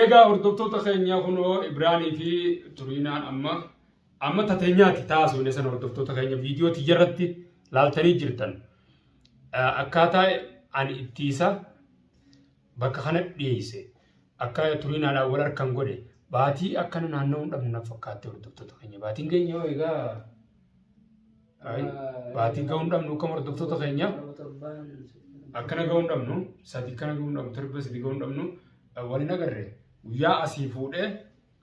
Egaa hordoftoota keenya kunoo Ibraanii fi Turiinaan amma tateenyaatti taasifne san hordoftoota keenya viidiyoo tiyyaarratti laaltanii jirtan. Akkaataa ani itti isa bakka kana dhiyeesse akka Turiinaadhaan wal harkaan godhe baatii akkana naanna'uu dhabnu na fakkaatti hordoftoota keenya. Baatiin keenya egaa baatiin ga'uu dhabnu akkam hordoftoota keenya akkana ga'uu dhabnu sadii kana ga'uu dhabnu torba sadii ga'uu dhabnu waliin agarre. Guyyaa asii fuudhee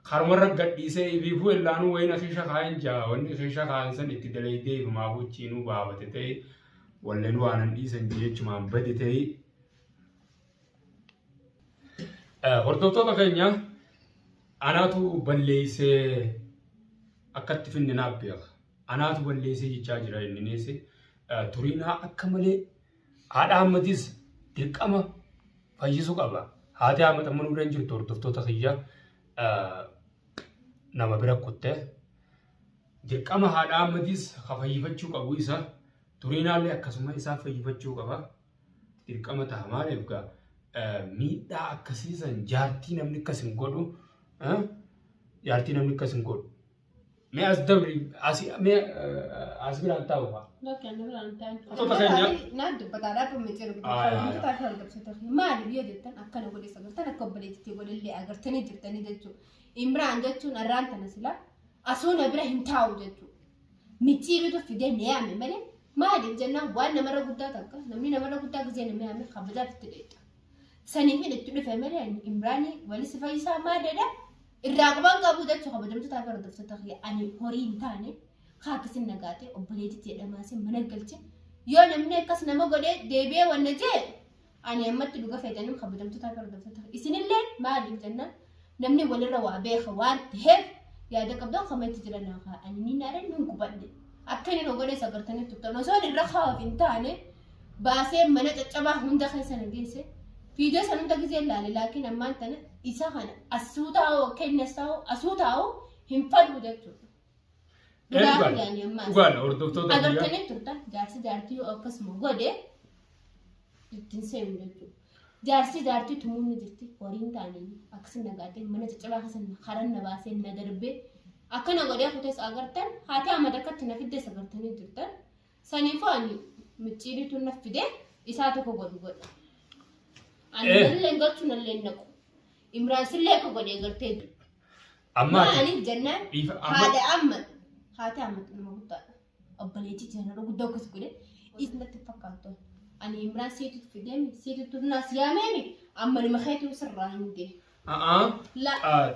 karmarra gadhiisee ibiifuu illaanuu wayina keessa kaa'an jaa wanni keessa kaa'an san itti dalaydee ifumaa gochiinuu baabate ta'e walleen waanan dhiisan jechumaan bade ta'e. Hordoftoota keenya anaatu balleessee akkatti finne naaf beeka. Anaatu balleessee jechaa jira inni neesse Turiinaa akka malee haadha ammatis dirqama fayyisuu qaba. Haati amma xammanuu dhaan jirtu hordoftoota kiyya nama bira kuttee dirqama haadha ammatis fayyifachuu qabu isa Turiinaallee akkasuma isaa fayyifachuu qaba. Dirqama ta'a maaliif gaa miidhaa akkasiisan jaartii namni akkas hin godhu jaartii namni akkas hin godhu. Mee as dabri as biraan taa'u faa. Hordoftoota keenya. Naan dubbataadhaa dhume jiru. Wantoota akka hordoftoota keenya maali biyya jettan akkana godhe sagantaan akka obboleettii godhellee agartanii jirtanii jechuudha. Imraan jechuun arraan tana sila asuuna bira hin taa'u jechuudha. Miccii bitu fidee ni yaame malee maaliif jennaan waan namarra guddaa takka namni namarra guddaa gisee nama yaame kabajaaf itti dheedha. Saniif itti dhufe malee Imraanii walis fayyisaa maaddeedha. Irraa qaban qabu jechuudha kabajamtoota akka hordoftoota keenya ani horii hin taane kaakkisin nagaate obboleettii jedhamaasi mana galche yoo namni akkas nama godhee deebi'ee wanna jee ani ammatti dhuga fayyadamuun kabajamtoota akka hordoftoota isinillee maaliif jennaan namni walirra waa beeka waan ta'eef yaada qabdan kamatti jiran haa ani ni naadhan nun gubadde akka inni godhee sagartanii turtan osoo irra hawaaf hin taane baasee mana caccabaa hunda keessa nageesse viidiyoo san hunda gisee ilaale laakiin ammaan tana isa kana asuu taa'u kennas taa'u asuu taa'u hin fadhu jechuudha. Dhugaadha hordoftoota biyya. Agartanii turtan jaartii yoo akkasuma godhe ittiin seenu jechuudha. Jaartii tumuun jirti horiin taa'anii akkasii nagaatee mana caccabaa keessa haran na baasee na darbee akkana godhee kutees agartan haati amma akkatti na fiddees agartanii turtan saniifuu ani micciiriitu na fidee isaa tokko godha. Ani illee gochuun illee naqu. Imraan sillee akka godhee gartee jiru. Amma ani jennaan haadha amma haati amma nama guddaadha. Obboleettii jennaan guddaa akkas godhee isnatti fakkaatu. Ani Imraan seetutu fidee seetutu naas yaameemi amma nima keetu sirraa hin deemu.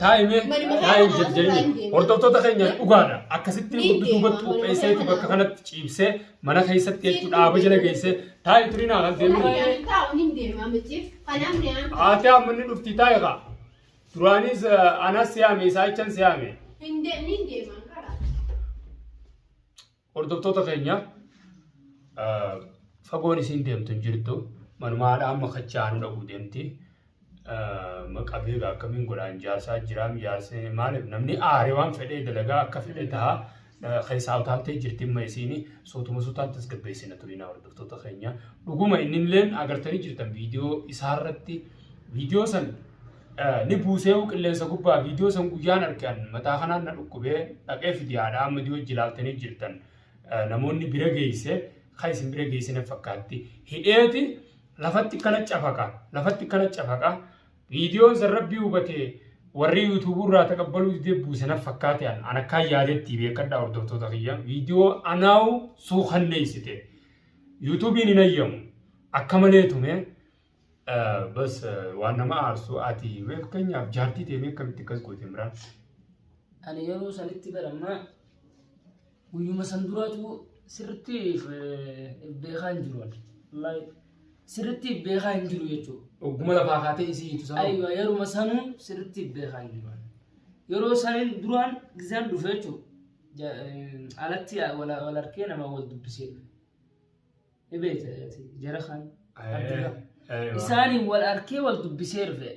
Taa'imee jajjabinii hordoftoota keenya dhugaadha. Akkasitti duubatti qopheesseeti bakka kanatti ciibsee mana keessatti jechuudha dhaaba jala geessee taa'i Turiinaa kan deemu. Haati amma inni dhufti taa'i kaa. Duraanis anas siyaame isaa jechaan siyaame. Hordoftoota keenya fagoon isiin deemtu hin jirtu manumaadha amma kachaanu dhaquu deemti. Maqabee akkamiin godhaan jaarsaa jiraam jaarsee maaliif namni aaree waan fedhee dalagaa akka fedhe ta'a keessaa utaaltee jirti amma isiin sootuma sootaatti as gabbeessina Turiinaa hordoftoota keenya dhuguma innillee agartanii jirtan viidiyoo isaarratti viidiyoo san ni buusee qilleensa gubbaa viidiyoo san guyyaan argan mataa kanaan na dhukkubee dhaqee fidiyaadha amma dhiyoo jilaaltanii jirtan namoonni bira geesse kan isin bira geessine fakkaatti hidheeti lafatti kana cafaqa viidiyoon san rabbii hubatee warri yuutuubuu irraa taqabbaluu didee buusina fakkaate an akkaan yaadetti beekadhaa hordoftoota kiyya viidiyoo anaawu suukanneessite yuutuubiin hin ayyamu akka malee tume bas waan nama aarsu ati beekanyaaf jaartii ta'e akkamitti akkas goote Imraan. Ani yeroo sanitti barammaa guyyuma san duraatu sirriitti beekaa hin jiru. Sirriitti beekaa hin jiru jechuudha. Ogguma lafaa kaatee isii hiitu sana. Ayiwa yeroo sanuu sirriitti beekaa hin jiru. Yeroo saniin duraan gisaan dhufe jechuudha. Alatti wal harkee nama wal dubbisee dhufe. Ebeete jara kan. Isaanii wal harkee wal dubbisee dhufe.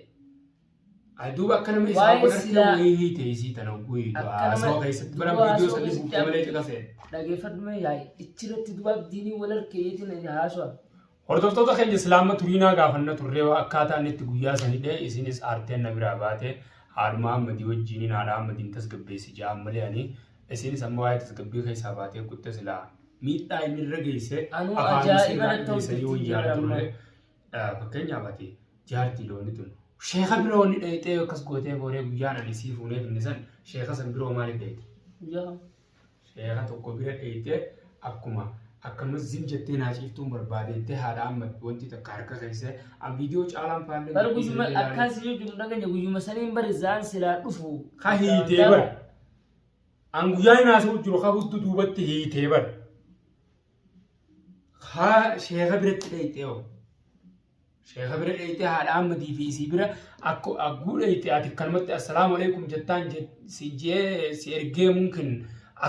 Aduuba akka nama isaa godhattee wayii hiite isii tana guyiidha. Asoo keessatti bara viidiyoo sanii buuftee malee caqasee. Dhageeffadhume yaa'i ichirratti dubaaf diinii wal harkee yeetiin haasawaa. Hordoftoota keenya Islaama Turiinaa gaafanna turree akkaataa inni itti guyyaa sanidhe isinis aarteen na biraa baate haadhuma Ahmadii wajjiniin haadha Ahmadiin tasgabbeessi ja'an malee ani isinis amma waa'ee tasgabbii keessaa baatee kutte silaa miidhaa inni irra geesse Anu ajaa'iba natti turre fakkeenyaaf ati jaartii looni tun sheeka biroonni dheeyxee akkas gootee booree guyyaan ani sii fuunee finne san sheeka san biroo maaliif dheeyte? Sheeka tokko bira dheeyxee akkanumas zim jettee naa ciiftuun barbaadeettee haadha Ahmad wanti takka harka keessee an viidiyoo caalaan faallee bar guyyuma akkasii jechuun dhaganya guyyuma saniin bari zaan silaa dhufu ka hiitee bar an guyyaa inaasuu jiru ka huddu duubatti hiitee bar ka sheeka biratti dheeyxee sheeka bira dheeyxee haadha Ahmadii fi isii bira agguu dheeyxee ati akkanumatti assalaamu alaikum jettaan si ergee mumkin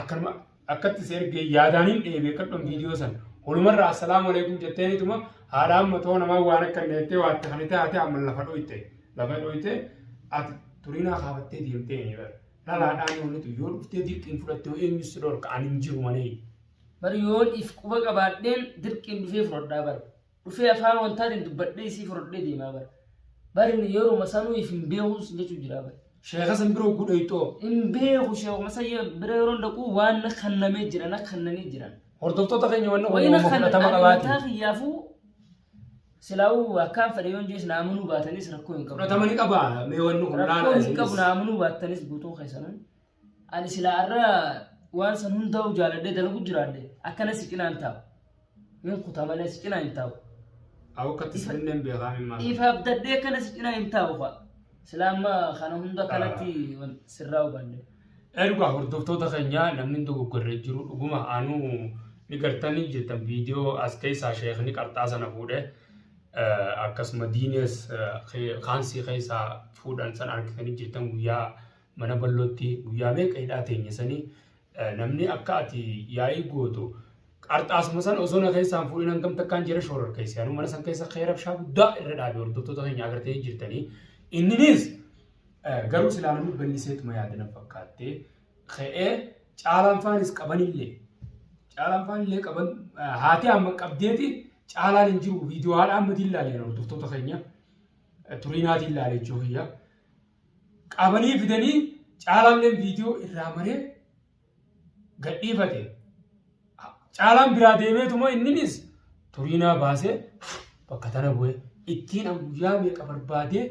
akkanuma akkatti si ergee yaadaaniin dheebee kadhon viidiyoo san walumarraa assalaamu alaikum jetteetuma haadha Ahmadoo namaa waan akka neettee waatte kanite ate amma lafa dhoyte ati Turiinaa kaafattee deemtee ni bar lalaadhaan walitu yoo dhuftee dirqiin fudhattee eenyus dhorka ani hin jiru malee bari yoo if quba qabaadheen dirqiin dhufee fudhadhaa bar dhufee afaan wantaatiin dubbadhee isii fudhadhee deemaa bar bari yeroo masanuu if hin beekuus jechuu jira bar sheeka san biroo gudhayxoo hin beeku sheeku masayya bira yeroo dhaquu waan na kannamee jiran na kannanii jiran hordoftoota keenya wanna wayna fudhatama qabaati xiyyaafuu silaa'uu akkaan fedhe yoon jees naamunuu baatanis rakkoo hin qabu fudhatamani qaba mee wanni rakkoo hin qabu naamunuu baatanis guutuu keessan ani silaarra waan san hundaa'u jaaladhee dalagu jiraadhe akkana si cinaan taa'u min kutaa malee si cinaa hin taa'u akkatti sanneen beekamin maal ifa abdaddee akkana si cinaa hin taa'u fa'a Selama kana hunda kanatti sirraa hubanne. Erga hordoftoota keenya namni dogoggorree jiru dhuguma anu ni gartanii jettan viidiyoo as keessaa sheekni qarxaa sana fuudhee akkasuma diinees kaansii keessaa fuudhan san argitanii jettan guyyaa mana bal'ootti guyyaa meeqa hidhaa teenyisanii namni akka ati yaa'ii gootu qarxaasuma san osoo na keessaan fuudhin hangam takkaan jira shoorar keessi anu mana san keessa xeerabshaa guddaa irra dhaabe hordoftoota keenya agartanii jirtanii inninis garuu silaa namni bal'iseetuma yaadana fakkaattee ka'ee caalaan faanis qabanillee qaban haati amma qabdeeti caalaan hin jiru viidiyoo haadha Ahmadii ilaalee hordoftoota keenya Turiinaatiin ilaalee joohiyya qabanii fidanii caalaalleen viidiyoo irraa maree gadhiifate caalaan biraa deemeetuma inninis Turiinaa baasee bakka tana bu'e ittiin an guyyaa meeqa barbaadee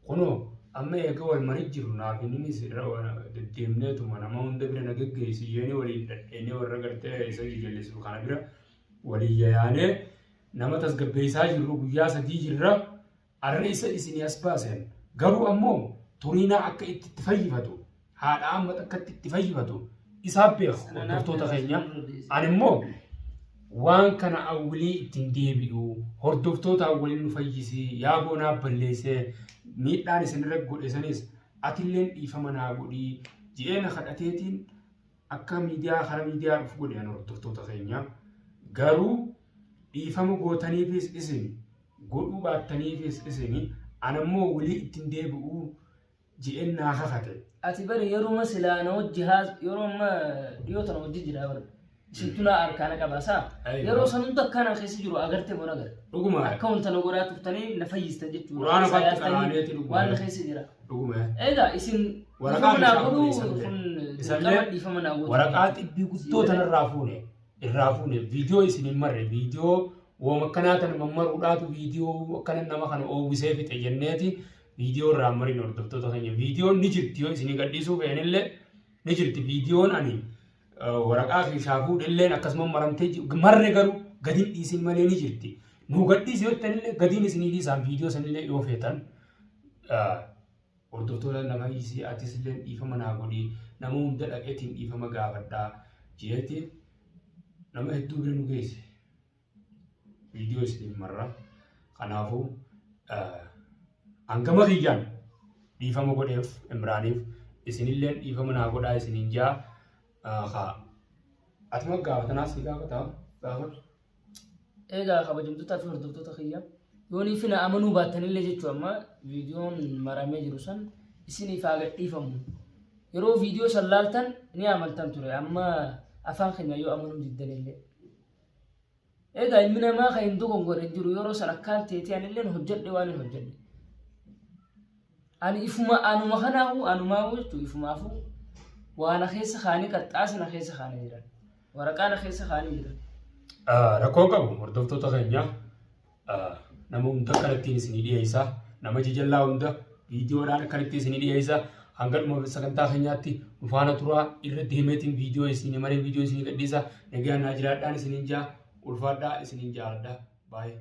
kuno amma eega wal marii jiru naaf inninis deddeemneetuma nama hunda bira na geggeessi yeeni waliin dhadheenee warra gartee isa jijjellisu kana bira waliin yaanee nama tasgabbeessaa jirru guyyaa 3 jirra arra isa isinii as baasen garuu ammoo Turiinaa akka itti fayyifatu haadha Ahmad akka itti fayyifatu isaa beeku hordoftoota keenya ani immoo waan kana awwalii ittiin deebi'u hordoftoota awwaliin nu fayyisi yaa boonaa balleessee miidhaan isinirra godhesanis atilleen dhiifama naa godhii je'eena kadhateetiin akka kara miidiyaa dhufu godhan hordoftoota keenya garuu dhiifama gootaniifis isin godhuu baattaniifis isin anammoo walii ittiin deebi'u je'een naa kakate ati bari yeroo silaana wajjihaas yeroo dhiyoota wajji jira bari Situna arkana kabasa. Yeroo sanunda kana keessa jiru agarte bona agar. Dhuguma. Akka wanta nagoraa tuftanii na fayyistan jechuudha. Quraana fakki qaraanee dhuguma. Waan keessa jira. Dhuguma. Egaa isin waraqaa na godhu kun isallee dhiifama na godhu. Waraqaa xibbii guddoo tanarraa fuune viidiyoo isin hin marre viidiyoo wooma akkanaatan mammaruudhaatu viidiyoo akkana nama kana oowwisee fixe jenneeti viidiyoo irraa mariin hordoftoota keenya viidiyoon ni jirti yoo isin gadhiisuu fe'anillee ni jirti viidiyoon ani waraqaa keessaa fuudhilleen akkasuma maramtee marre garuu gadiin dhiisin malee ni jirti. Nu gadhiisi yoo ta'anillee gadiin isinii dhiisaan viidiyoo sanillee yoo feetan hordoftoota nama hiisii atisillee dhiifama naa godhii nama hunda dhaqeetiin dhiifama gaafadhaa jeeti nama hedduu bira nu geesse. Viidiyoo isin marra kanaafuu hangama kiyyaan dhiifama godheef Imraaniif isinillee dhiifama naa godhaa isiniin jaa atuma gaafatanaas ni gaafata gaafatu. Egaa kabajamtoota fi hordoftoota kiyya yoonii fi na amanuu baattanillee jechuudha amma viidiyoon maramee jiru san isiniif haa gadhiifamu. Yeroo viidiyoo san laaltan ni amantan ture amma afaan keenya yoo amanuu diddanillee. إذا إمنا ما خاين دوكم قرنجرو يورو سركان تيتيان اللي نهجد واني هجد أنا إفما أنا ما خناهو أنا ما وجدت إفما فو وأنا خيس خاني كتاس أنا خيس خاني جيران وركان خيس خاني جيران rakkoo qabu hordoftoota keenya nama hunda kanatti isinii dhiyeessa nama jajallaa hunda viidiyoodhaan kanatti isinii dhiyeessa hanga dhuma sagantaa keenyaatti dhufaana turaa irra deemeetiin viidiyoo isinii maree viidiyoo isinii gadhiisa nagaan naa jiraadhaan isiniin jaa ulfaadhaa isiniin jaaladha baay'ee